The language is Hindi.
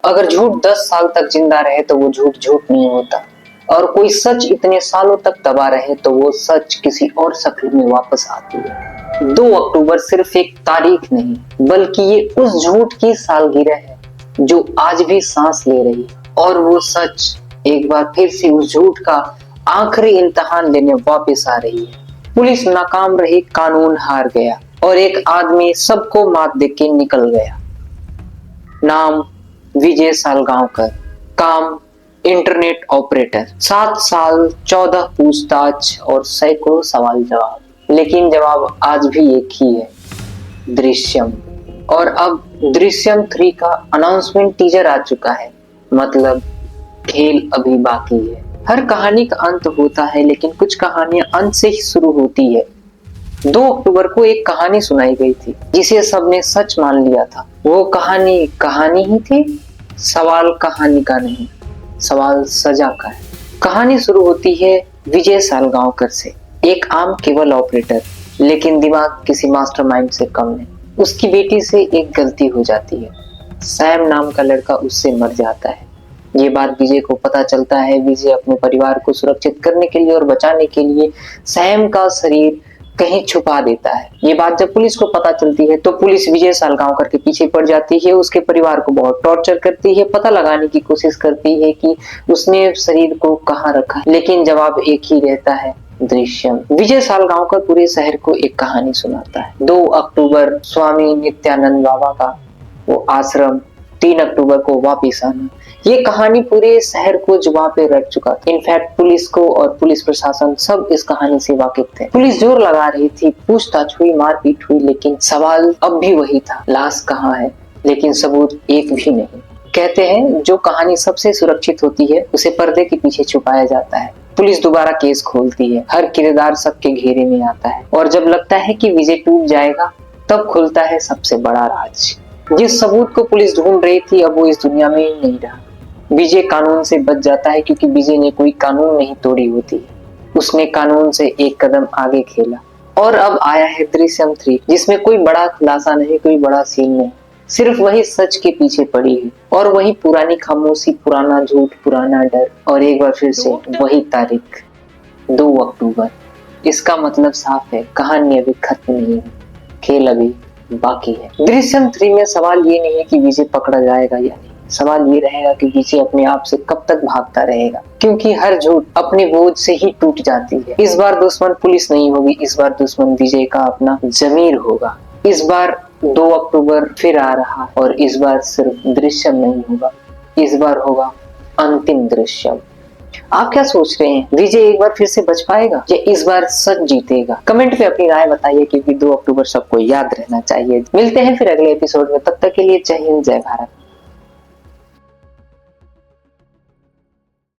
अगर झूठ 10 साल तक जिंदा रहे तो वो झूठ झूठ नहीं होता, और कोई सच इतने सालों तक दबा रहे तो वो सच किसी और शक्ल में वापस आती है। 2 अक्टूबर सिर्फ एक तारीख नहीं बल्कि ये उस झूठ की सालगिरह है जो आज भी सांस ले रही है, और वो सच एक बार फिर से उस झूठ का आखिरी इम्तिहान लेने वापस आ रही है। पुलिस नाकाम रही, कानून हार गया और एक आदमी सबको मात देके निकल गया। नाम विजय सालगांवकर, काम इंटरनेट ऑपरेटर, 7 साल 14 पूछताछ और सैकड़ों सवाल जवाब, लेकिन जवाब आज भी एक ही है, दृश्यम। और अब दृश्यम 3 का अनाउंसमेंट टीजर आ चुका है, मतलब खेल अभी बाकी है। हर कहानी का अंत होता है, लेकिन कुछ कहानियां अंत से ही शुरू होती है। 2 अक्टूबर को एक कहानी सुनाई गई थी जिसे सबने सच मान लिया था। वो कहानी कहानी ही थी, सवाल कहानी का नहीं, सवाल सजा का है। कहानी शुरू होती है विजय सालगांवकर से, एक आम केबल ऑपरेटर, लेकिन दिमाग किसी मास्टरमाइंड से कम नहीं। उसकी बेटी से एक गलती हो जाती है, सैम नाम का लड़का उससे मर जाता है। ये बात विजय को पता चलता है। विजय अपने परिवार को सुरक्षित करने के लिए और बचाने के लिए सैम का शरीर कहीं छुपा देता है। ये बात जब पुलिस को पता चलती है तो पुलिस विजय सालगांवकर के पीछे पड़ जाती है, उसके परिवार को बहुत टॉर्चर करती है, पता लगाने की कोशिश करती है कि उसने शरीर को कहाँ रखा, लेकिन जवाब एक ही रहता है, दृश्यम। विजय सालगांवकर पूरे शहर को एक कहानी सुनाता है। 2 अक्टूबर स्वामी नित्यानंद बाबा का वो आश्रम, 3 अक्टूबर को वापिस आना। ये कहानी पूरे शहर को जुबां पे रट चुका था। इनफैक्ट पुलिस को और पुलिस प्रशासन सब इस कहानी से वाकिफ थे। पुलिस जोर लगा रही थी, पूछताछ हुई, मारपीट हुई, लेकिन सवाल अब भी वही था, लाश कहाँ है, लेकिन सबूत एक भी नहीं। कहते हैं जो कहानी सबसे सुरक्षित होती है उसे पर्दे के पीछे छुपाया जाता है। पुलिस दोबारा केस खोलती है, हर किरदार सबके घेरे में आता है, और जब लगता है कि विजय टूट जाएगा तब खुलता है सबसे बड़ा राज। जिस सबूत को पुलिस ढूंढ रही थी अब वो इस दुनिया में ही नहीं रहा। विजय कानून से बच जाता है क्योंकि विजय ने कोई कानून नहीं तोड़ी होती, उसने कानून से एक कदम आगे खेला। और अब आया है दृश्यम 3, जिसमें कोई बड़ा खुलासा नहीं, कोई बड़ा सीन नहीं, सिर्फ वही सच के पीछे पड़ी है और वही पुरानी खामोशी, पुराना झूठ, पुराना डर, और एक बार फिर से वही तारीख, 2 अक्टूबर। इसका मतलब साफ है, कहानी अभी खत्म नहीं है, खेल अभी बाकी है। दृश्यम 3 में सवाल ये नहीं है कि विजय पकड़ा जाएगा या नहीं, सवाल ये रहेगा कि विजय अपने आप से कब तक भागता रहेगा, क्योंकि हर झूठ अपने बोझ से ही टूट जाती है। इस बार दुश्मन पुलिस नहीं होगी, इस बार दुश्मन विजय का अपना जमीर होगा। इस बार 2 अक्टूबर फिर आ रहा, और इस बार सिर्फ दृश्यम नहीं होगा, इस बार होगा अंतिम दृश्यम। आप क्या सोच रहे हैं, विजय एक बार फिर से बच पाएगा या इस बार सच जीतेगा? कमेंट पे अपनी राय बताइए, क्योंकि 2 अक्टूबर सबको याद रहना चाहिए। मिलते हैं फिर अगले एपिसोड में, तब तक के लिए जय हिंद, जय भारत।